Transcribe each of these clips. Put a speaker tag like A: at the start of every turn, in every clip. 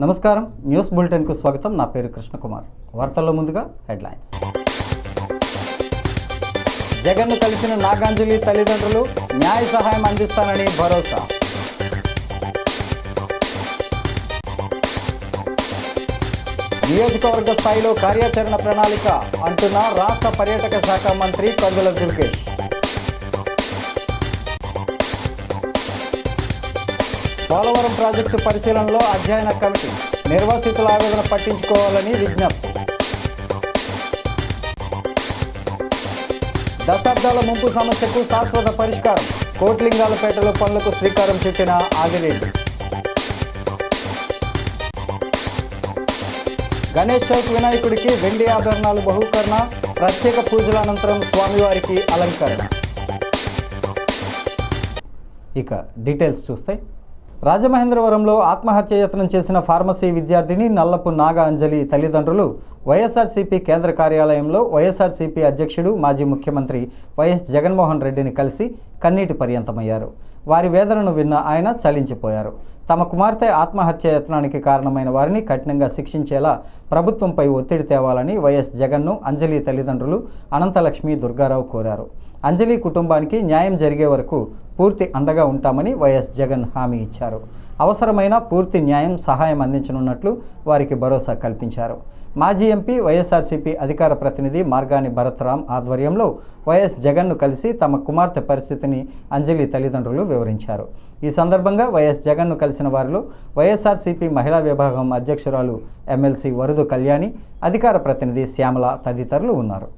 A: నమస్కారం, న్యూస్ బులెటిన్కు స్వాగతం. నా పేరు కృష్ణకుమార్. వార్తల్లో ముందుగా హెడ్లైన్స్. జగన్ను కలిసిన నాగాంజలి తల్లిదండ్రులు న్యాయ సహాయం అందిస్తానని భరోసా. నియోజకవర్గ స్థాయిలో కార్యాచరణ ప్రణాళిక అంటున్న రాష్ట్ర పర్యాటక శాఖ మంత్రి కందుల దుర్గేష్. పోలవరం ప్రాజెక్టు పరిశీలనలో అధ్యయన కమిటీ, నిర్వాసితుల ఆవేదన పట్టించుకోవాలని విజ్ఞప్తి. దశాబ్దాల ముంపు సమస్యకు శాశ్వత పరిష్కారం, కోట్లింగాలపేటలో పనులకు శ్రీకారం చుట్టిన ఆదిరెడ్డి. గణేష్ చౌక్ వినాయకుడికి వెండి ఆభరణాలు బహుకరణ, ప్రత్యేక పూజల అనంతరం స్వామివారికి అలంకరణ. ఇక డీటెయిల్స్ చూస్తే, రాజమహేంద్రవరంలో ఆత్మహత్య యత్నం చేసిన ఫార్మసీ విద్యార్థిని నల్లపు నాగ అంజలి తల్లిదండ్రులు వైఎస్ఆర్సీపీ కేంద్ర కార్యాలయంలో వైఎస్ఆర్సీపీ అధ్యక్షుడు మాజీ ముఖ్యమంత్రి వైఎస్ జగన్మోహన్ రెడ్డిని కలిసి కన్నీటి పర్యంతమయ్యారు. వారి వేదనను విన్న ఆయన చలించిపోయారు. తమ కుమార్తె ఆత్మహత్య యత్నానికి కారణమైన వారిని కఠినంగా శిక్షించేలా ప్రభుత్వంపై ఒత్తిడి తేవాలని వైఎస్ జగన్ను అంజలి తల్లిదండ్రులు అనంతలక్ష్మి దుర్గారావు కోరారు. అంజలి కుటుంబానికి న్యాయం జరిగే వరకు పూర్తి అండగా ఉంటామని వైఎస్ జగన్ హామీ ఇచ్చారు. అవసరమైన పూర్తి న్యాయం, సహాయం అందించనున్నట్లు వారికి భరోసా కల్పించారు. మాజీ ఎంపీ, వైఎస్ఆర్సీపీ అధికార ప్రతినిధి మార్గాని భరత్రామ్ ఆధ్వర్యంలో వైఎస్ జగన్ను కలిసి తమ కుమార్తె పరిస్థితిని అంజలి తల్లిదండ్రులు వివరించారు. ఈ సందర్భంగా వైఎస్ జగన్ను కలిసిన వారిలో వైఎస్ఆర్సీపీ మహిళా విభాగం అధ్యక్షురాలు ఎమ్మెల్సీ వరుదు కళ్యాణి, అధికార ప్రతినిధి శ్యామల తదితరులు ఉన్నారు.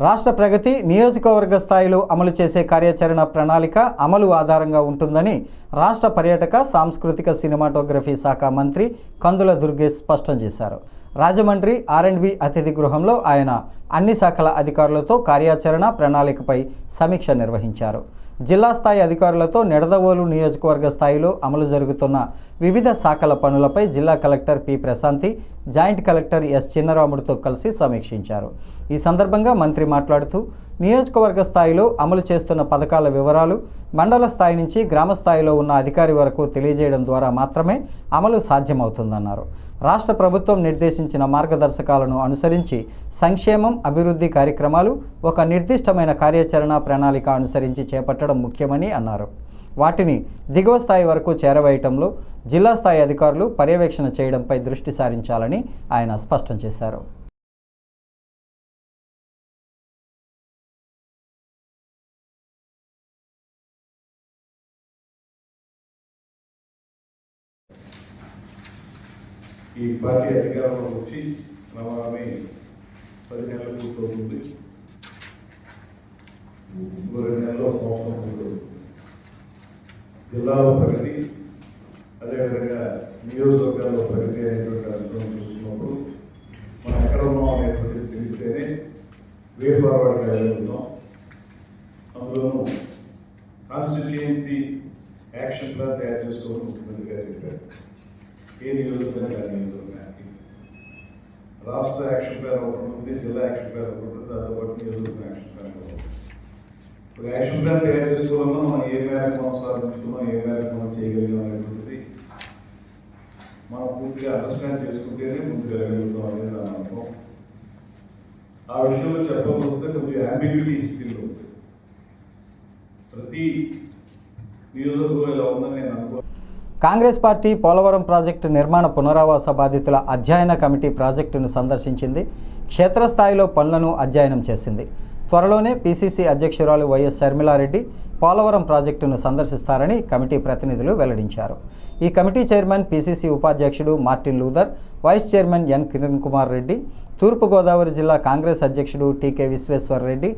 A: రాష్ట్ర ప్రగతి నియోజకవర్గ స్థాయిలో అమలు చేసే కార్యాచరణ ప్రణాళిక అమలు ఆధారంగా ఉంటుందని రాష్ట్ర పర్యాటక, సాంస్కృతిక, సినిమాటోగ్రఫీ శాఖ మంత్రి కందుల దుర్గేష్ స్పష్టం చేశారు. రాజమండ్రి R&B అతిథి గృహంలో ఆయన అన్ని శాఖల అధికారులతో కార్యాచరణ ప్రణాళికపై సమీక్ష నిర్వహించారు. జిల్లా స్థాయి అధికారులతో నిడదవోలు నియోజకవర్గ స్థాయిలో అమలు జరుగుతున్న వివిధ శాఖల పనులపై జిల్లా collector P Prashanti, joint collector S చిన్నరాముడితో కలిసి సమీక్షించారు. ఈ సందర్భంగా మంత్రి మాట్లాడుతూ, నియోజకవర్గ స్థాయిలో అమలు చేస్తున్న పథకాల వివరాలు మండల స్థాయి నుంచి గ్రామ స్థాయిలో ఉన్న అధికారి వరకు తెలియజేయడం ద్వారా మాత్రమే అమలు సాధ్యమవుతుందన్నారు. రాష్ట్ర ప్రభుత్వం నిర్దేశించిన మార్గదర్శకాలను అనుసరించి సంక్షేమం, అభివృద్ధి కార్యక్రమాలు ఒక నిర్దిష్టమైన కార్యాచరణ ప్రణాళిక అనుసరించి చేపట్టడం ముఖ్యమని అన్నారు. వాటిని దిగువ స్థాయి వరకు చేరవేయటంలో జిల్లా స్థాయి అధికారులు పర్యవేక్షణ చేయడంపై దృష్టి సారించాలని ఆయన స్పష్టం చేశారు.
B: ఈ పార్టీ అధికారంలోకి వచ్చి నవామి 10 నెలలు పూర్తవుతుంది. 2 నెలల్లో సంవత్సరం పూర్తవుతుంది. జిల్లాలో ప్రగతి, అదేవిధంగా నియోజకవర్గాల్లో ప్రగతి అనేటువంటి అంశం చూస్తున్నప్పుడు మనం ఎక్కడ ఉన్నాం అనేటువంటిది తెలిస్తేనే వే ఫార్వర్డ్గా వెళ్ళగలుగుతాం. అందులోనూ కాన్స్టిట్యుయెన్సీ యాక్షన్ ప్లాన్ తయారు చేసుకోవడం ముఖ్యమంత్రి గారు చెప్పారు. ఏ నియోజకవర్గానికి రాష్ట్ర యాక్షన్ ప్లాన్ ఒకటి ఉంటుంది, జిల్లా యాక్షన్ ప్లాన్ ఒకటి ఉంటుంది, దాంతోపాటు నియోజకవర్గ యాక్షన్ ప్లాన్ ఒకటి. ఇప్పుడు యాక్షన్ ప్లాన్ తయారు చేసుకోవడంలో మనం ఏ మేరకు మనం సాధించుకున్నాం, ఏ మేరకు మనం చేయగలిగాం అనేటువంటిది మనం పూర్తిగా అండర్స్టాండ్ చేసుకుంటేనే ముందుకు వెళ్ళగలుగుతాం అనేది నా నమ్మకం. ఆ విషయంలో చెప్పాల్సి వస్తే కొంచెం అంబిగ్యూటీ స్టిల్ ఉంది. ప్రతి నియోజకవర్గం ఇలా ఉందని నేను అనుకో.
A: కాంగ్రెస్ పార్టీ పోలవరం ప్రాజెక్టు నిర్మాణ పునరావాస బాధితుల అధ్యయన కమిటీ ప్రాజెక్టును సందర్శించింది. క్షేత్రస్థాయిలో పనులను అధ్యయనం చేసింది. త్వరలోనే PCC అధ్యక్షురాలు వైఎస్ షర్మిలారెడ్డి పోలవరం ప్రాజెక్టును సందర్శిస్తారని కమిటీ ప్రతినిధులు వెల్లడించారు. ఈ కమిటీ చైర్మన్ PCC ఉపాధ్యక్షుడు Martin Luther, vice chairman N Kiran Kumar Reddy, Turpugodavari జిల్లా కాంగ్రెస్ అధ్యక్షుడు టీకే విశ్వేశ్వరరెడ్డి,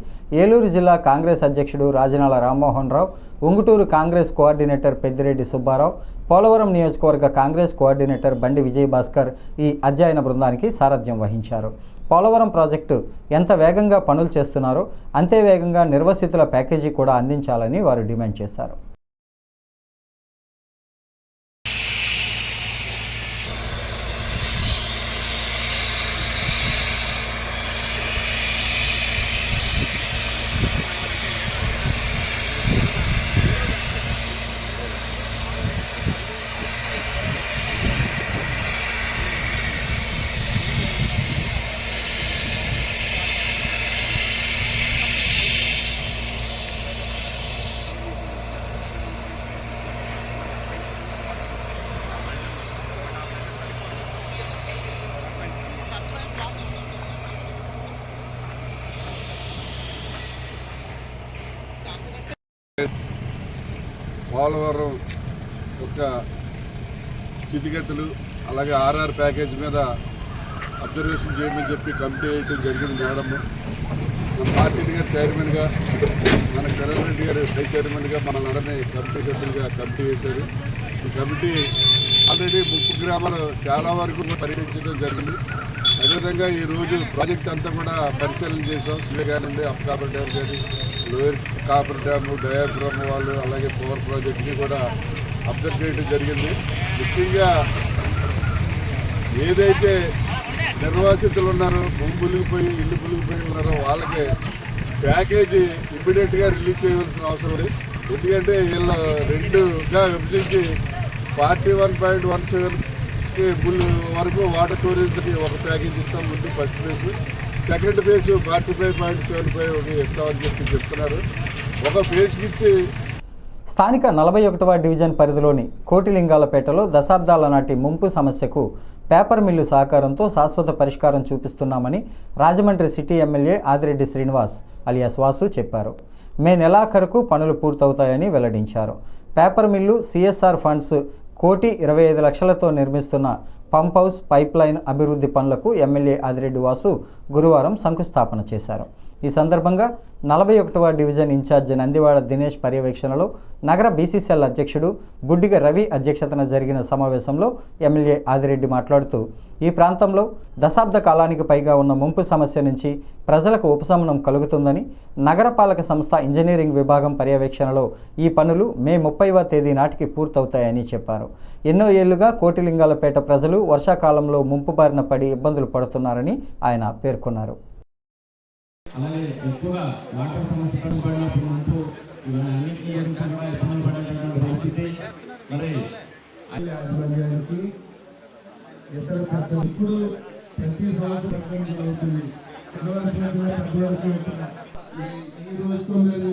A: ఏలూరు జిల్లా కాంగ్రెస్ అధ్యక్షుడు రాజనాల రామ్మోహన్ రావు, ఉంగుటూరు కాంగ్రెస్ కోఆర్డినేటర్ పెద్దిరెడ్డి సుబ్బారావు, పోలవరం నియోజకవర్గ కాంగ్రెస్ కోఆర్డినేటర్ బండి విజయభాస్కర్ ఈ అధ్యయన బృందానికి సారథ్యం వహించారు. పోలవరం ప్రాజెక్టు ఎంత వేగంగా పనులు చేస్తున్నారో అంతే వేగంగా నిర్వసితుల ప్యాకేజీ కూడా అందించాలని వారు డిమాండ్ చేశారు.
C: పోలవరం యొక్క స్థితిగతులు అలాగే ఆర్ఆర్ ప్యాకేజ్ మీద అబ్జర్వేషన్ చేయమని చెప్పి కమిటీ వేయడం జరిగింది. మేడం మన పార్టీ గారు చైర్మన్గా, మన కిరణ్ రెడ్డి గారు వైస్ చైర్మన్గా, మన నడని కమిటీ సభ్యులుగా కమిటీ వేశారు. ఈ కమిటీ ఆల్రెడీ 30 గ్రామాలు చాలా వరకు పర్యటించడం జరిగింది. అదేవిధంగా ఈరోజు ప్రాజెక్ట్ అంతా కూడా పరిశీలన చేసాం. శ్రీ గారి నుండి అప్ కాపర్ డ్యామ్ కానీ, లోయర్ కాపర్ డ్యాము, డయాఫ్రమ్ వాళ్ళు, అలాగే పవర్ ప్రాజెక్ట్ని కూడా అబ్జర్వ్ చేయడం జరిగింది. ముఖ్యంగా ఏదైతే నిర్వాసితులు ఉన్నారో, భూమి పులిగిపోయి ఇల్లు పులిగిపోయి ఉన్నారో వాళ్ళకి ప్యాకేజీ ఇమ్మీడియట్గా రిలీజ్ చేయవలసిన అవసరం ఉంది. ఎందుకంటే వీళ్ళ 2గా విభజించి 41.17 వరకు వాటర్ స్టోరేజ్కి ఒక ప్యాకేజ్ ఇస్తాం. ముందు ఫస్ట్ ఫేజ్, సెకండ్ ఫేజ్ 45.75 ఇస్తామని చెప్తున్నారు. ఒక ఫేజ్కి ఇచ్చి
A: స్థానిక 41వ డివిజన్ పరిధిలోని కోటిలింగాలపేటలో దశాబ్దాల నాటి ముంపు సమస్యకు పేపర్ మిల్లు సహకారంతో శాశ్వత పరిష్కారం చూపిస్తున్నామని Rajahmundry city MLA Adireddy Srinivas alias Vasu చెప్పారు. మే నెలాఖరుకు పనులు పూర్తవుతాయని వెల్లడించారు. పేపర్ మిల్లు సిఎస్ఆర్ ఫండ్స్ 1,25 లక్షలతో నిర్మిస్తున్న పంప్ హౌస్ పైప్ లైన్ అభివృద్ధి పనులకు ఎమ్మెల్యే ఆదిరెడ్డి వాసు గురువారం శంకుస్థాపన చేశారు. ఈ సందర్భంగా 41వ డివిజన్ ఇన్ఛార్జి నందివాడ దినేష్ పర్యవేక్షణలో నగర బీసీసీఎల్ అధ్యక్షుడు బుడ్డిగ రవి అధ్యక్షతన జరిగిన సమావేశంలో ఎమ్మెల్యే ఆదిరెడ్డి మాట్లాడుతూ ఈ ప్రాంతంలో దశాబ్ద కాలానికి పైగా ఉన్న ముంపు సమస్య నుంచి ప్రజలకు ఉపశమనం కలుగుతుందని, నగరపాలక సంస్థ ఇంజనీరింగ్ విభాగం పర్యవేక్షణలో ఈ పనులు మే 30వ తేదీ నాటికి పూర్తవుతాయని చెప్పారు. ఎన్నో ఏళ్లుగా కోటిలింగాలపేట ప్రజలు వర్షాకాలంలో ముంపు బారిన పడి ఇబ్బందులు పడుతున్నారని ఆయన పేర్కొన్నారు.
D: అలాగే ఎక్కువగా వాటర్ సమస్య పడినప్పుడు మనకు అన్నింటినీ ఇబ్బంది పడేటువంటి పరిస్థితి. మరి యాజమాన్యానికి ఇతర ఇప్పుడు ప్రతి సంవత్సరం జరుగుతుంది. ఈ రోజుతో మీకు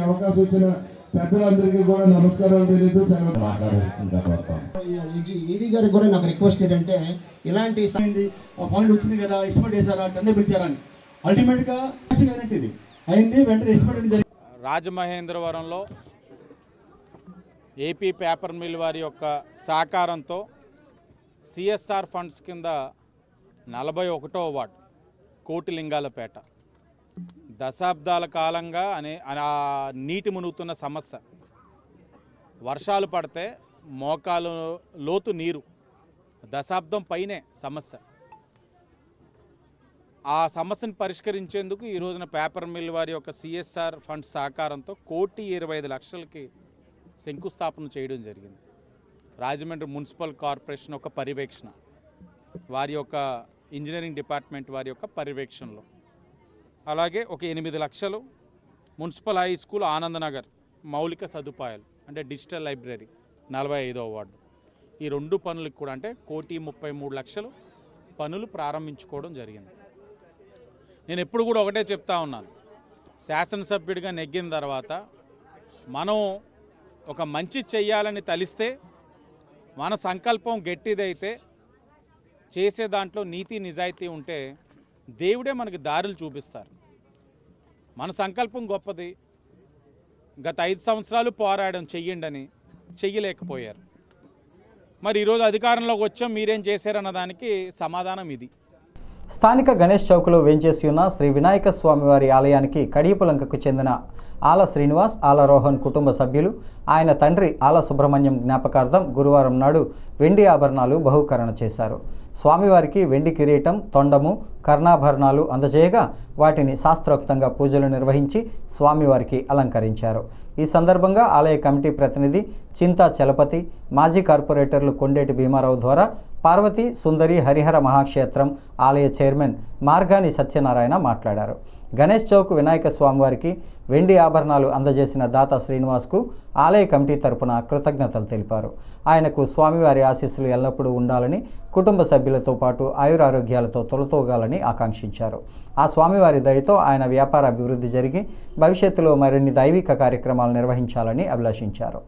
D: అవకాశం ఇచ్చిన పెద్దలందరికీ కూడా నమస్కారాలు తెలియదు.
E: ఈడీ గారికి కూడా నాకు రిక్వెస్ట్ ఏంటంటే ఇలాంటి
D: ఫండ్ వచ్చింది కదా, ఎస్టిమేట్ చేశారా, టెండర్ పిలిచారని అల్టిమేట్గా ఇది అయింది. వెంటనే ఎస్టిమేట్ జరిగింది.
F: రాజమహేంద్రవరంలో ఏపీ పేపర్ మిల్ వారి యొక్క సహకారంతో సిఎస్ఆర్ ఫండ్స్ కింద 41వ వార్డు కోటిలింగాలపేట దశాబ్దాల కాలంగా నీటి మునుగుతున్న సమస్య. వర్షాలు పడితే మోకాలు లోతు నీరు, దశాబ్దం పైనే సమస్య. ఆ సమస్యను పరిష్కరించేందుకు ఈ రోజున పేపర్ మిల్ వారి యొక్క సిఎస్ఆర్ ఫండ్ సహకారంతో 1,25 లక్షలకి శంకుస్థాపన చేయడం జరిగింది. రాజమండ్రి మున్సిపల్ కార్పొరేషన్ యొక్క పర్యవేక్షణ, వారి యొక్క ఇంజనీరింగ్ డిపార్ట్మెంట్ వారి యొక్క పర్యవేక్షణలో, అలాగే ఒక 8 లక్షలు మున్సిపల్ హై స్కూల్ ఆనందనగర్ మౌలిక సదుపాయాలు అంటే డిజిటల్ లైబ్రరీ 45వ వార్డు. ఈ 2 పనులకు కూడా అంటే 1,33 లక్షలు పనులు ప్రారంభించుకోవడం జరిగింది. నేను ఎప్పుడు కూడా ఒకటే చెప్తా ఉన్నాను, శాసనసభ్యుడిగా నెగ్గిన తర్వాత మనం ఒక మంచి చెయ్యాలని తలిస్తే, మన సంకల్పం గట్టిదైతే, చేసే దాంట్లో నీతి నిజాయితీ ఉంటే దేవుడే మనకి దారులు చూపిస్తారు. మన సంకల్పం గొప్పది. గత 5 సంవత్సరాలు పోరాడడం చెయ్యండి, చెయ్యలేకపోయారు. మరి ఈరోజు అధికారంలోకి వచ్చాం, మీరేం చేశారన్న దానికి సమాధానం ఇది.
A: స్థానిక గణేష్ చౌక్లో వేంచేసి ఉన్న శ్రీ వినాయక స్వామివారి ఆలయానికి కడియపులంకకు చెందిన ఆల శ్రీనివాస్, ఆల రోహన్ కుటుంబ సభ్యులు ఆయన తండ్రి ఆల సుబ్రహ్మణ్యం జ్ఞాపకార్థం గురువారం నాడు వెండి ఆభరణాలు బహుకరణ చేశారు. స్వామివారికి వెండి కిరీటం, తొండము, కర్ణాభరణాలు అందజేయగా వాటిని శాస్త్రోక్తంగా పూజలు నిర్వహించి స్వామివారికి అలంకరించారు. ఈ సందర్భంగా ఆలయ కమిటీ ప్రతినిధి చింతా చలపతి, మాజీ కార్పొరేటర్లు కొండేటి భీమారావు ద్వారా పార్వతీ సుందరి హరిహర మహాక్షేత్రం ఆలయ చైర్మన్ మార్గాని సత్యనారాయణ మాట్లాడారు. గణేష్ చౌక్ వినాయక స్వామివారికి వెండి ఆభరణాలు అందజేసిన దాత శ్రీనివాస్కు ఆలయ కమిటీ తరపున కృతజ్ఞతలు తెలిపారు. ఆయనకు స్వామివారి ఆశీస్సులు ఎల్లప్పుడూ ఉండాలని, కుటుంబ సభ్యులతో పాటు ఆయురారోగ్యాలతో తొలతూగాలని ఆకాంక్షించారు. ఆ స్వామివారి దయతో ఆయన వ్యాపార అభివృద్ధి జరిగి భవిష్యత్తులో మరిన్ని దైవిక కార్యక్రమాలు నిర్వహించాలని అభిలాషించారు.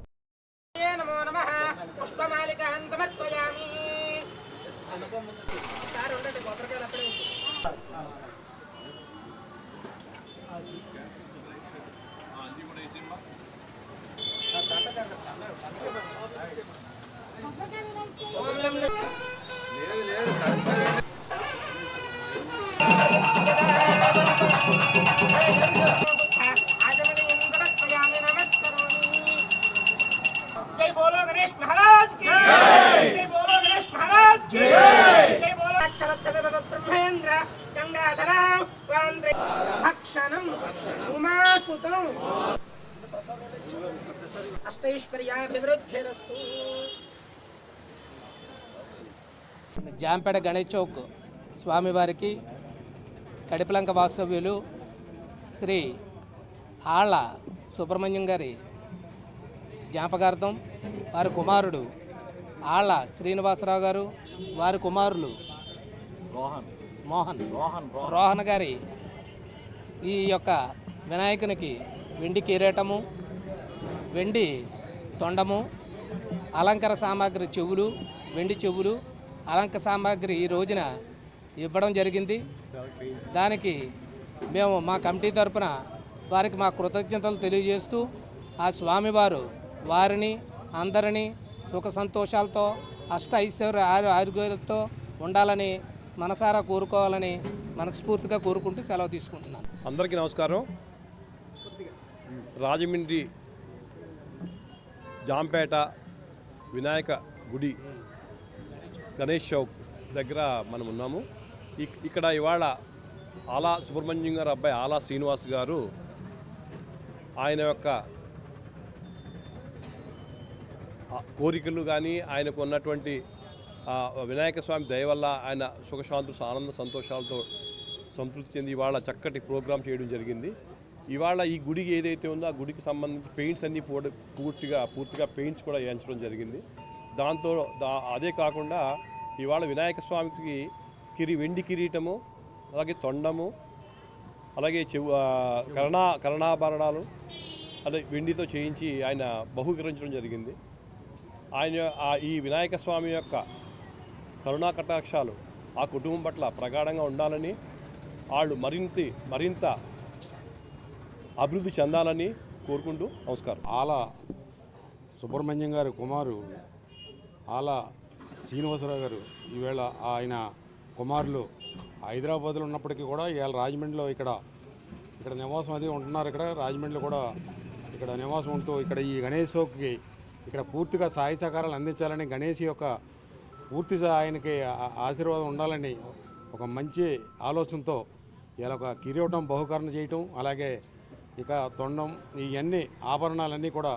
G: जय बोलो गणेश महाराज की जय बोलो गणेश महाराज की जय बोलो अक्षरत्व ब्रह्मेंद्र गंगाधर भक्षणम उमासुतं अष्टैश्वर्याभिवृद्धिरस्तु.
H: జాంపేట గణేష్ చౌక్ స్వామివారికి కడిపలంక వాస్తవ్యులు శ్రీ ఆళ్ళ సుబ్రహ్మణ్యం గారి జ్ఞాపకార్థం వారి కుమారుడు ఆళ్ళ శ్రీనివాసరావు గారు, వారి కుమారులు రోహన్ గారి ఈ యొక్క వినాయకునికి వెండి కిరీటము, వెండి తొండము, అలంకార సామాగ్రి చెవులు, వెండి చెవులు, అలంకార సామాగ్రి ఈ రోజున ఇవ్వడం జరిగింది. దానికి మేము మా కమిటీ తరపున వారికి మా కృతజ్ఞతలు తెలియజేస్తూ ఆ స్వామివారు వారిని అందరినీ సుఖ సంతోషాలతో అష్ట ఐశ్వర్య ఆరోగ్యాలతో ఉండాలని మనసారా కోరుకోవాలని మనస్ఫూర్తిగా కోరుకుంటూ సెలవు తీసుకుంటున్నాను.
I: అందరికీ నమస్కారం. రాజమండ్రి జాంపేట వినాయక గుడి గణేష్ చౌక్ దగ్గర మనం ఉన్నాము. ఇక్కడ ఇవాళ ఆలా సుబ్రహ్మణ్యం గారు అబ్బాయి ఆలా శ్రీనివాస్ గారు ఆయన యొక్క కోరికలు కానీ ఆయనకు ఉన్నటువంటి వినాయక స్వామి దయ వల్ల ఆయన సుఖశాంతులు ఆనంద సంతోషాలతో సంతృప్తి చెంది ఇవాళ చక్కటి ప్రోగ్రాం చేయడం జరిగింది. ఇవాళ ఈ గుడికి ఏదైతే ఉందో ఆ గుడికి సంబంధించి పెయింట్స్ అన్నీ పూర్తిగా పెయింట్స్ కూడా వేయించడం జరిగింది. దాంతో అదే కాకుండా ఇవాళ వినాయక స్వామికి వెండి కిరీటము, అలాగే తొండము, అలాగే కర్ణాభరణాలు అదే వెండితో చేయించి ఆయన బహుకరించడం జరిగింది. ఆయన ఈ వినాయక స్వామి యొక్క కరుణా కటాక్షాలు ఆ కుటుంబం పట్ల ప్రగాఢంగా ఉండాలని, వాళ్ళు మరింత అభివృద్ధి చెందాలని కోరుకుంటూ నమస్కారం.
J: ఆల సుబ్రహ్మణ్యం గారి కుమారు ఆల శ్రీనివాసరావు గారు ఈవేళ ఆయన కుమారులు హైదరాబాద్లో ఉన్నప్పటికీ కూడా ఇవాళ రాజమండ్రిలో ఇక్కడ నివాసం అది ఉంటున్నారు. ఇక్కడ రాజమండ్రిలో కూడా ఇక్కడ నివాసం ఉంటూ ఇక్కడ ఈ గణేష్ చౌక్కి ఇక్కడ పూర్తిగా సహాయ సహకారాలు అందించాలని, గణేష్ యొక్క పూర్తి ఆయనకి ఆశీర్వాదం ఉండాలని ఒక మంచి ఆలోచనతో ఇలా ఒక కిరీటం బహుకరణ చేయటం, అలాగే ఇక తొండం ఇవన్నీ ఆభరణాలన్నీ కూడా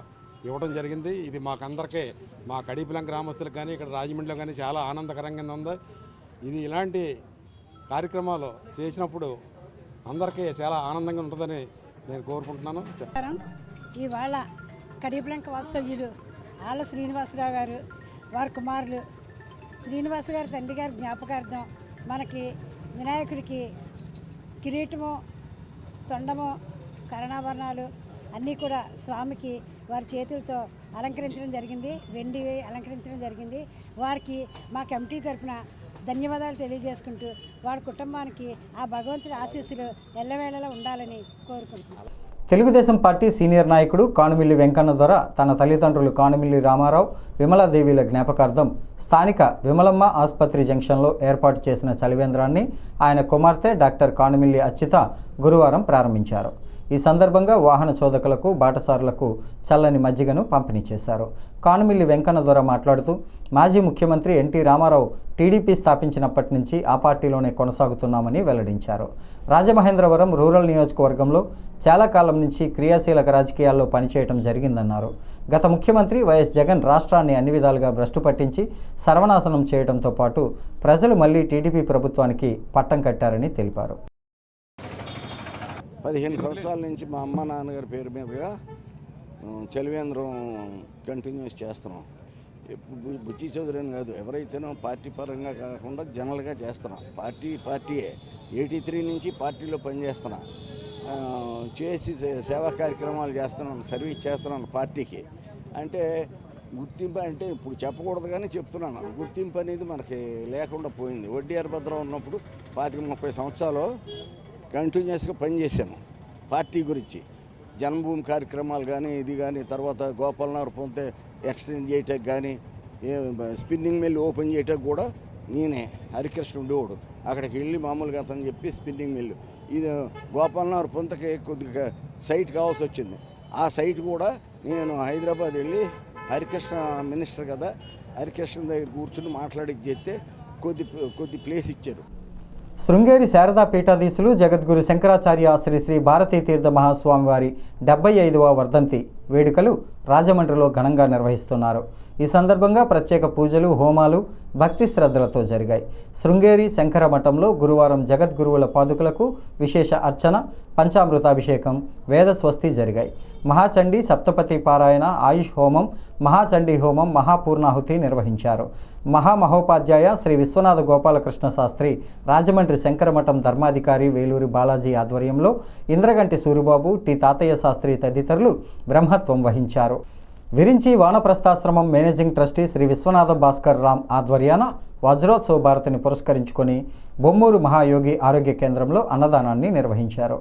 J: ఇవ్వడం జరిగింది. ఇది మాకందరికీ మా కడిపిలం గ్రామస్తులకు కానీ ఇక్కడ రాజమండ్రిలో కానీ చాలా ఆనందకరంగా ఉంది. ఇది ఇలాంటి కార్యక్రమాలు చేసినప్పుడు అందరికీ చాలా ఆనందంగా ఉంటుందని నేను కోరుకుంటున్నాను.
K: ఇవాళ కడిపిలంక వాస్తవ్యులు ఆళ్ళ శ్రీనివాసరావు గారు వారి కుమారులు శ్రీనివాస గారి తండ్రి గారి జ్ఞాపకార్థం మనకి వినాయకుడికి కిరీటము, తొండము, కరణాభరణాలు అన్నీ కూడా స్వామికి వారి చేతులతో అలంకరించడం జరిగింది, వెండి అలంకరించడం జరిగింది. వారికి మా కమిటీ తరఫున ధన్యవాదాలు తెలియజేసుకుంటూ వారి కుటుంబానికి ఆ భగవంతుడి ఆశీస్సులు ఎల్లవేళలా ఉండాలని కోరుకుంటున్నాను.
A: తెలుగుదేశం పార్టీ సీనియర్ నాయకుడు కానుమిల్లి వెంకన్న దొర తన తల్లిదండ్రులు కానుమిల్లి రామారావు విమలాదేవిల జ్ఞాపకార్థం స్థానిక విమలమ్మ ఆసుపత్రి జంక్షన్లో ఏర్పాటు చేసిన చలివేంద్రాన్ని ఆయన కుమార్తె డాక్టర్ కానుమిల్లి అచ్యుత గురువారం ప్రారంభించారు. ఈ సందర్భంగా వాహన చోదకులకు బాటసారులకు చల్లని మజ్జిగను పంపిణీ చేశారు. కానుమిల్లి వెంకన్న దొర మాట్లాడుతూ మాజీ ముఖ్యమంత్రి ఎన్టీ రామారావు టీడీపీ స్థాపించినప్పటి నుంచి ఆ పార్టీలోనే కొనసాగుతున్నామని వెల్లడించారు. రాజమహేంద్రవరం రూరల్ నియోజకవర్గంలో చాలా కాలం నుంచి క్రియాశీలక రాజకీయాల్లో పనిచేయడం జరిగిందన్నారు. గత ముఖ్యమంత్రి వైఎస్ జగన్ రాష్ట్రాన్ని అన్ని విధాలుగా భ్రష్టు పట్టించి సర్వనాశనం చేయడంతో పాటు ప్రజలు మళ్లీ టీడీపీ ప్రభుత్వానికి పట్టం కట్టారని తెలిపారు.
L: 15 సంవత్సరాల నుంచి మా అమ్మ నాన్నగారి పేరు మీదుగా చలివేంద్రం కంటిన్యూస్ చేస్తున్నాం. బుచ్చి చౌదరి అని కాదు, ఎవరైతేనో పార్టీ పరంగా కాకుండా జనరల్గా చేస్తున్నాం. పార్టీయే 83 నుంచి పార్టీలో పనిచేస్తున్నా, చేసి సేవా కార్యక్రమాలు చేస్తున్నాను, సర్వీస్ చేస్తున్నాను పార్టీకి. అంటే గుర్తింపు అంటే ఇప్పుడు చెప్పకూడదు కానీ చెప్తున్నాను, గుర్తింపు అనేది మనకి లేకుండా పోయింది. వడ్డీఆర్ భద్రం ఉన్నప్పుడు 25-30 సంవత్సరాలు కంటిన్యూస్గా పనిచేశాను పార్టీ గురించి. జన్మభూమి కార్యక్రమాలు కానీ ఇది కానీ, తర్వాత గోపాలనగర్ పొంతే ఎక్స్టెండ్ చేయటానికి కానీ, స్పిన్నింగ్ మిల్ ఓపెన్ చేయటానికి కూడా నేనే. హరికృష్ణ ఉండేవాడు, అక్కడికి వెళ్ళి మామూలుగా అతను చెప్పి స్పిన్నింగ్ మిల్లు ఇది గోపాలనగర్ పొంతకి కొద్దిగా సైట్ కావాల్సి వచ్చింది. ఆ సైట్ కూడా నేను హైదరాబాద్ వెళ్ళి హరికృష్ణ మినిస్టర్ కదా, హరికృష్ణ దగ్గర కూర్చుని మాట్లాడి చెప్తే కొద్ది ప్లేస్ ఇచ్చారు.
A: శృంగేరి శారదా పీఠాధీశులు జగద్గురు శంకరాచార్య శ్రీ శ్రీ భారతీ తీర్థ మహాస్వామి వారి 75వ వర్ధంతి వేడుకలు రాజమండ్రిలో ఘనంగా నిర్వహిస్తున్నారు. ఈ సందర్భంగా ప్రత్యేక పూజలు, హోమాలు భక్తి శ్రద్ధలతో జరిగాయి. శృంగేరి శంకర మఠంలో గురువారం జగద్గురువుల పాదుకలకు విశేష అర్చన, పంచామృతాభిషేకం, వేద స్వస్తి జరిగాయి. మహాచండీ సప్తపతి పారాయణ, ఆయుష్ హోమం, మహాచండీ హోమం, మహాపూర్ణాహుతి నిర్వహించారు. మహామహోపాధ్యాయ శ్రీ విశ్వనాథ గోపాలకృష్ణ శాస్త్రి, రాజమండ్రి శంకరమఠం ధర్మాధికారి వేలూరి బాలాజీ ఆధ్వర్యంలో ఇంద్రగంటి సూరిబాబు, టి తాతయ్య శాస్త్రి తదితరులు బ్రహ్మత్వం వహించారు. విరించి వానప్రస్థాశ్రమం మేనేజింగ్ ట్రస్టీ శ్రీ విశ్వనాథ భాస్కర్ రామ్ ఆధ్వర్యాన వజ్రోత్సవ భారతిని పురస్కరించుకొని బొమ్మూరు మహాయోగి ఆరోగ్య కేంద్రంలో అన్నదానాన్ని నిర్వహించారు.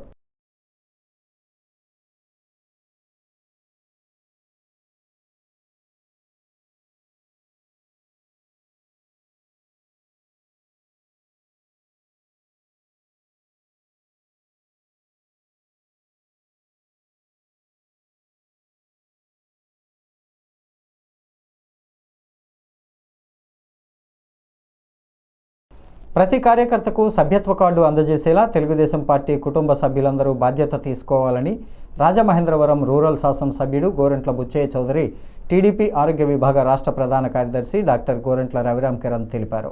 A: ప్రతి కార్యకర్తకు సభ్యత్వ కార్డు అందజేసేలా తెలుగుదేశం పార్టీ కుటుంబ సభ్యులందరూ బాధ్యత తీసుకోవాలని రాజమహేంద్రవరం రూరల్ శాసనసభ్యుడు గోరంట్ల బుచ్చయ్య చౌదరి టీడీపీ ఆరోగ్య విభాగ రాష్ట్ర ప్రధాన కార్యదర్శి డాక్టర్ గోరంట్ల రవిరామ్ కిరణ్ తెలిపారు.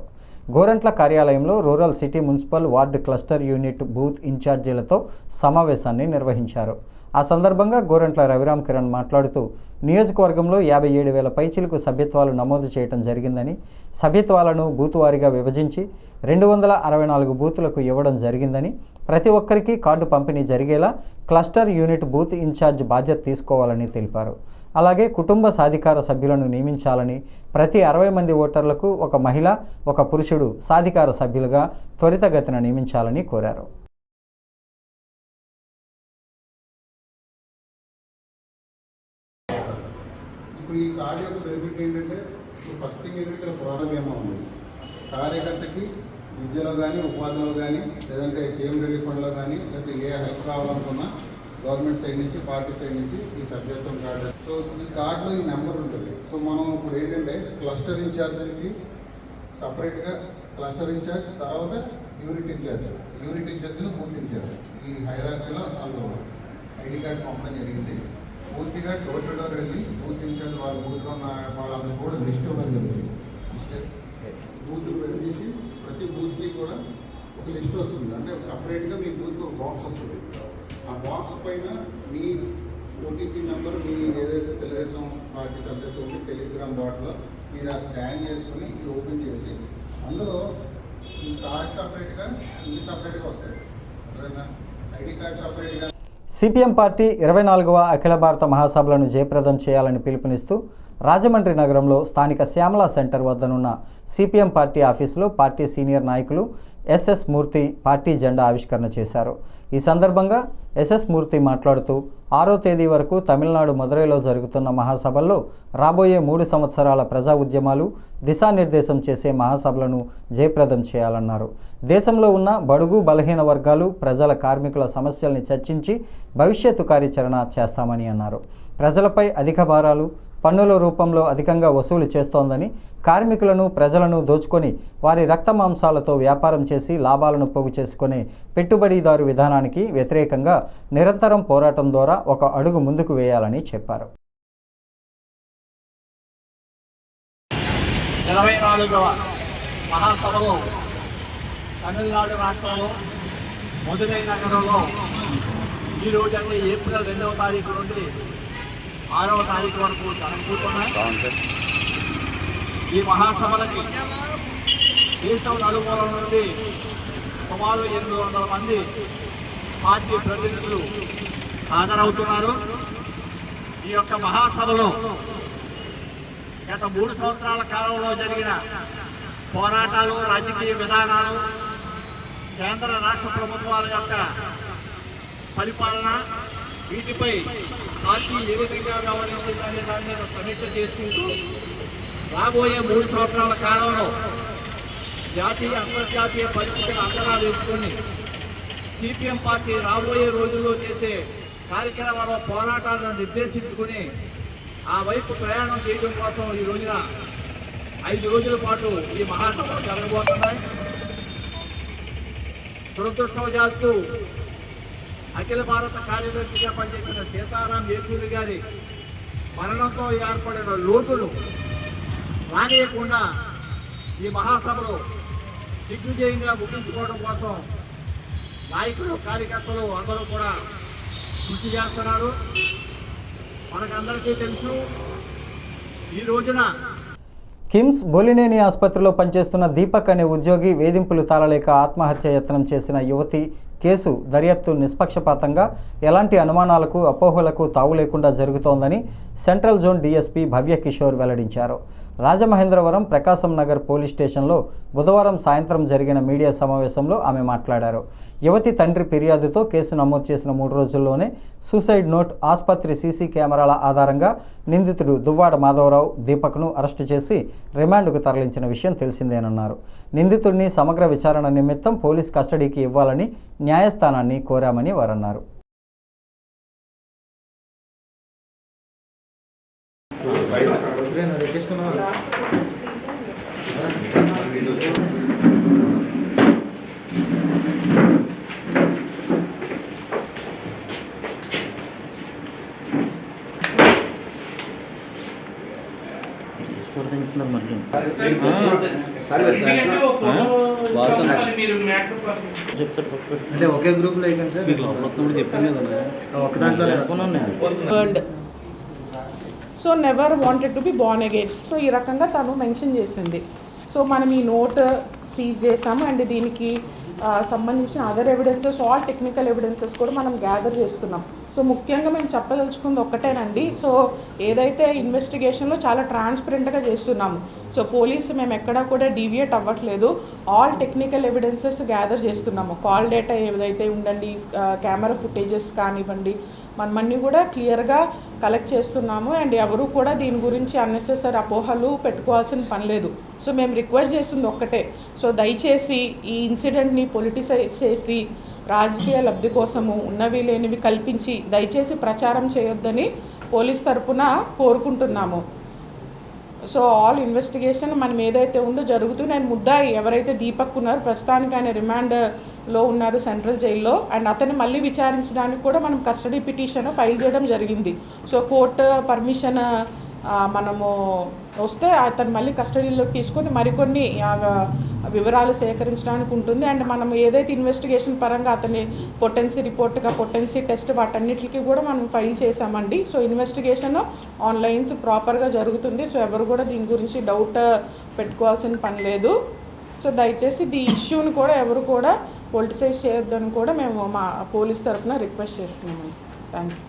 A: గోరంట్ల కార్యాలయంలో rural city municipal ward cluster unit booth ఇన్ఛార్జీలతో సమావేశాన్ని నిర్వహించారు. ఆ సందర్భంగా గోరంట్ల రవిరామ్ కిరణ్ మాట్లాడుతూ నియోజకవర్గంలో 57,000 పైచిలకు సభ్యత్వాలు నమోదు చేయడం జరిగిందని, సభ్యత్వాలను బూతు వారీగా విభజించి 264 బూతులకు ఇవ్వడం జరిగిందని, ప్రతి ఒక్కరికి కార్డు పంపిణీ జరిగేలా క్లస్టర్ యూనిట్ బూత్ ఇన్ఛార్జ్ బాధ్యత తీసుకోవాలని తెలిపారు. అలాగే కుటుంబ సాధికార సభ్యులను నియమించాలని, ప్రతి 60 మంది ఓటర్లకు ఒక మహిళ, ఒక పురుషుడు సాధికార సభ్యులుగా త్వరితగతిన నియమించాలని కోరారు.
M: ఇప్పుడు ఈ కార్డు యొక్క బెనిఫిట్ ఏంటంటే, ఫస్ట్ థింగ్ ఏంటంటే ఇక్కడ ప్రారంభంగా ఉంది. కార్యకర్తకి విద్యలో కానీ, ఉపాధిలో కానీ, లేదంటే సీఎం రిలీఫ్ ఫండ్లో కానీ, లేకపోతే ఏ హెల్ప్ కావాలనుకున్నా గవర్నమెంట్ సైడ్ నుంచి, పార్టీ సైడ్ నుంచి ఈ సభ్యత్వం కార్డు. సో ఈ కార్డులో ఈ నెంబర్ ఉంటుంది. సో మనం ఇప్పుడు ఏంటంటే క్లస్టర్ ఇన్ఛార్జ్కి సపరేట్గా క్లస్టర్ ఇన్ఛార్జ్, తర్వాత యూనిట్ ఇన్ఛార్జ్లో బూత్ ఇన్ఛార్జ్, ఈ హైరార్కీలో వాళ్ళు ఐడి కార్డ్స్ పంపడం జరిగింది. పూర్తిగా డోర్ టు డోర్ వెళ్ళి బూత్ ఇన్ఛార్జ్ వాళ్ళ బూత్లో ఉన్న వాళ్ళందరూ కూడా లిస్ట్ ఇవ్వడం జరుగుతుంది. బూత్ వెళ్ళేసి ప్రతి బూత్కి కూడా ఒక లిస్ట్ వస్తుంది. అంటే సపరేట్గా మీ బూత్కి ఒక బాక్స్ వస్తుంది. ఆ బాక్స్ పైన మీ ఓటీపీ నెంబర్, మీ ఏదైతే తెలుగుదేశం పార్టీ సబ్జెక్ట్ ఉంది టెలిగ్రామ్ బాట్లో మీరు ఆ స్కాన్ చేసుకుని ఇది ఓపెన్ చేసి అందులో ఈ కార్డ్ సపరేట్గా, ఇది సపరేట్గా వస్తాయి. ఐడి కార్డ్ సపరేట్గా.
A: సిపిఎం పార్టీ 24వ అఖిల భారత మహాసభలను జయప్రదం చేయాలని పిలుపునిస్తూ రాజమండ్రి నగరంలో స్థానిక శ్యామలా సెంటర్ వద్దనున్న సిపిఎం పార్టీ ఆఫీసులో పార్టీ సీనియర్ నాయకులు ఎస్ఎస్ మూర్తి పార్టీ జెండా ఆవిష్కరణ చేశారు. ఈ సందర్భంగా ఎస్ఎస్ మూర్తి మాట్లాడుతూ 6వ తేదీ వరకు తమిళనాడు మదురైలో జరుగుతున్న మహాసభల్లో రాబోయే 3 సంవత్సరాల ప్రజా ఉద్యమాలు దిశానిర్దేశం చేసే మహాసభలను జయప్రదం చేయాలన్నారు. దేశంలో ఉన్న బడుగు బలహీన వర్గాలు ప్రజల కార్మికుల సమస్యల్ని చర్చించి భవిష్యత్తు కార్యాచరణ చేస్తామని అన్నారు. ప్రజలపై అధిక భారాలు పన్నుల రూపంలో అధికంగా వసూలు చేస్తోందని, కార్మికులను ప్రజలను దోచుకొని వారి రక్త మాంసాలతో వ్యాపారం చేసి లాభాలను పోగు చేసుకునే పెట్టుబడిదారు విధానానికి వ్యతిరేకంగా నిరంతరం పోరాటం ద్వారా ఒక అడుగు ముందుకు వేయాలని చెప్పారు.
N: 24వ మహాసభలో తమిళనాడు రాష్ట్రంలో మదురై నగరంలో ఈరోజు అంటే ఏప్రిల్ 2వ తారీఖు నుండి 6వ తారీఖు వరకు జరగబోతున్నాయి. ఈ మహాసభలకి దేశం నలుమూలల నుండి సుమారు 800 మంది పార్టీ ప్రతినిధులు హాజరవుతున్నారు. ఈ యొక్క మహాసభలో గత 3 సంవత్సరాల కాలంలో జరిగిన పోరాటాలు, రాజకీయ విధానాలు, కేంద్ర రాష్ట్ర ప్రభుత్వాల యొక్క పరిపాలన, వీటిపై పార్టీ ఏ విధంగా వ్యవహరిస్తుందనే దాని మీద సమీక్ష చేసుకుంటూ రాబోయే 3 సంవత్సరాల కాలంలో జాతీయ అంతర్జాతీయ పరిస్థితులను అంచనా వేసుకొని సిపిఎం పార్టీ రాబోయే రోజుల్లో చేసే కార్యక్రమాల పోరాటాలను నిర్దేశించుకుని ఆ వైపు ప్రయాణం చేయడం కోసం ఈ రోజున 5 రోజుల పాటు ఈ మహాసభలు జరగబోతున్నాయి. దురదృష్టవశాత్తు అఖిల భారత కార్యదర్శిగా పనిచేసిన సీతారాం యేచూరి గారి మరణంతో ఏర్పడిన లోటును రానియకుండా ఈ మహాసభలో దిగ్విజయంగా ముగించుకోవడం కోసం నాయకులు, కార్యకర్తలు అందరూ కూడా కృషి చేస్తున్నారు. మనకందరికీ తెలుసు, ఈ రోజున
A: కిమ్స్ బోలినేని ఆసుపత్రిలో పనిచేస్తున్న దీపక్ అనే ఉద్యోగి వేధింపులు తాళలేక ఆత్మహత్య యత్నం చేసిన యువతి కేసు దర్యాప్తు నిష్పక్షపాతంగా ఎలాంటి అనుమానాలకు, అపోహలకు తావు లేకుండా జరుగుతోందని సెంట్రల్ జోన్ డీఎస్పీ భవ్య కిషోర్ వెల్లడించారు. రాజమహేంద్రవరం ప్రకాశం నగర్ పోలీస్ స్టేషన్లో బుధవారం సాయంత్రం జరిగిన మీడియా సమావేశంలో ఆమె మాట్లాడారు. యువతి తండ్రి ఫిర్యాదుతో కేసు నమోదు చేసిన 3 రోజుల్లోనే సూసైడ్ నోట్, ఆసుపత్రి సీసీ కెమెరాల ఆధారంగా నిందితుడు దువ్వాడ మాధవరావు దీపక్ను అరెస్టు చేసి రిమాండ్కు తరలించిన విషయం తెలిసిందేనన్నారు. నిందితుడిని సమగ్ర విచారణ నిమిత్తం పోలీస్ కస్టడీకి ఇవ్వాలని న్యాయస్థానాన్ని కోరామని వారన్నారు.
O: ఒకే గ్రూప్ లో చెప్పాను కదా.
P: So never wanted to be born again. So ఈ రకంగా తను మెన్షన్ చేసింది. సో మనం ఈ నోట్ సీజ్ చేసాము అండ్ దీనికి సంబంధించిన other evidences, all technical evidences కూడా మనం గ్యాదర్ చేస్తున్నాం. సో ముఖ్యంగా మేము చెప్పదలుచుకుంది ఒక్కటేనండి. సో ఏదైతే ఇన్వెస్టిగేషన్లో చాలా ట్రాన్స్పరెంట్గా చేస్తున్నాము. సో పోలీసు మేము ఎక్కడా కూడా డీవియేట్ అవ్వట్లేదు. ఆల్ టెక్నికల్ ఎవిడెన్సెస్ గ్యాదర్ చేస్తున్నాము. కాల్ డేటా ఏదైతే ఉండండి, కెమెరా ఫుటేజెస్ కానివ్వండి, మనమన్నీ కూడా క్లియర్గా కలెక్ట్ చేస్తున్నాము. అండ్ ఎవరు కూడా దీని గురించి అన్నెసెసరీ అపోహలు పెట్టుకోవాల్సిన పని లేదు. సో మేము రిక్వెస్ట్ చేస్తుంది ఒక్కటే, సో దయచేసి ఈ ఇన్సిడెంట్ని పొలిటిసైజ్ చేసి రాజకీయ లబ్ధి కోసము ఉన్నవి లేనివి కల్పించి దయచేసి ప్రచారం చేయొద్దని పోలీస్ తరపున కోరుకుంటున్నాము. సో ఆల్ ఇన్వెస్టిగేషన్ మనం ఏదైతే ఉందో జరుగుతూ, నేను ముద్దాయి ఎవరైతే దీపక్ ఉన్నారో ప్రస్తుతానికి ఆయన రిమాండ్లో ఉన్నారు సెంట్రల్ జైల్లో. అండ్ అతన్ని మళ్ళీ విచారించడానికి కూడా మనం కస్టడీ పిటిషన్ ఫైల్ చేయడం జరిగింది. సో కోర్టు పర్మిషన్ మనము వస్తే అతను మళ్ళీ కస్టడీలోకి తీసుకొని మరికొన్ని వివరాలు సేకరించడానికి ఉంటుంది. అండ్ మనం ఏదైతే ఇన్వెస్టిగేషన్ పరంగా అతని పొటెన్సీ రిపోర్ట్గా పొటెన్సీ టెస్ట్ వాటన్నిటికీ కూడా మనం ఫైల్ చేసామండి. సో ఇన్వెస్టిగేషన్ ఆన్లైన్స్ ప్రాపర్గా జరుగుతుంది. సో ఎవరు కూడా దీని గురించి డౌట్ పెట్టుకోవాల్సిన పని లేదు. సో దయచేసి ఈ ఇష్యూని కూడా ఎవరు కూడా పొలిటిసైజ్ చేయొద్దని కూడా మేము మా పోలీస్ తరఫున రిక్వెస్ట్ చేస్తున్నామండి. Thank you.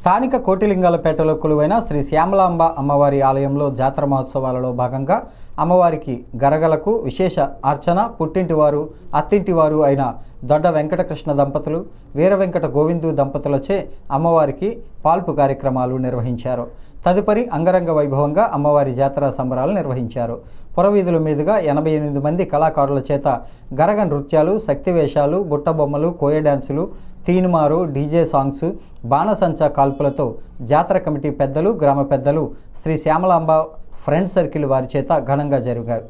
A: స్థానిక కోటిలింగాలపేటలో కొలువైన శ్రీ శ్యామలాంబ అమ్మవారి ఆలయంలో జాతర మహోత్సవాలలో భాగంగా అమ్మవారికి గరగలకు విశేష అర్చన పుట్టింటివారు అత్తింటివారు అయిన దొడ్డ వెంకటకృష్ణ దంపతులు వీర వెంకట గోవిందు దంపతులచే అమ్మవారికి పాల్పు కార్యక్రమాలు నిర్వహించారు. తదుపరి అంగరంగ వైభవంగా అమ్మవారి జాతర సంబరాలు నిర్వహించారు. పురవీధుల మీదుగా 88 మంది కళాకారుల చేత గరగ నృత్యాలు, శక్తివేషాలు, బుట్టబొమ్మలు, కోయ డ్యాన్సులు, తీన్మారు, డీజే సాంగ్స్, బాణసంచా కాల్పులతో జాతర కమిటీ పెద్దలు, గ్రామ పెద్దలు, శ్రీ శ్యామలాంబ ఫ్రెండ్ సర్కిల్ వారి చేత ఘనంగా జరిగారు.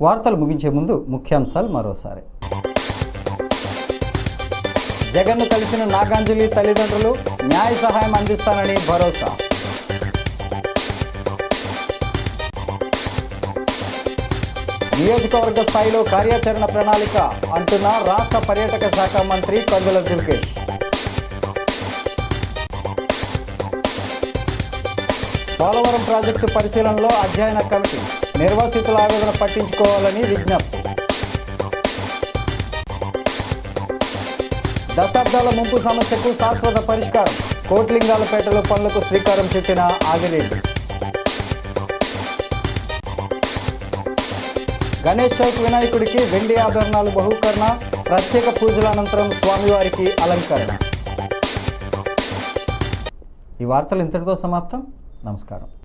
A: వార్తలు ముగించే ముందు ముఖ్యాంశాలు మరోసారి. జగన్ను కలిసిన నాగాంజలి తల్లిదండ్రులు న్యాయ సహాయం అందిస్తానని భరోసా. నియోజకవర్గ స్థాయిలో కార్యాచరణ ప్రణాళిక అంటున్న రాష్ట్ర పర్యాటక శాఖ మంత్రి కందుల దుర్గేష్. పోలవరం ప్రాజెక్టు పరిశీలనలో అధ్యయన కమిటీ నిర్వాసితుల ఆవేదన పట్టించుకోవాలని విజ్ఞప్తి. దశాబ్దాల ముంపు సమస్యకు శాశ్వత పరిష్కారం కోట్లింగాలపేటలో పనులకు శ్రీకారం చుట్టిన ఆగిరెడ్డి. గణేష్ చౌక్ వినాయకుడికి వెండి ఆభరణాలు బహుకరణ, ప్రత్యేక పూజల అనంతరం స్వామివారికి అలంకరణ. ఈ వార్తలు ఇంతటితో సమాప్తం. నమస్కారం.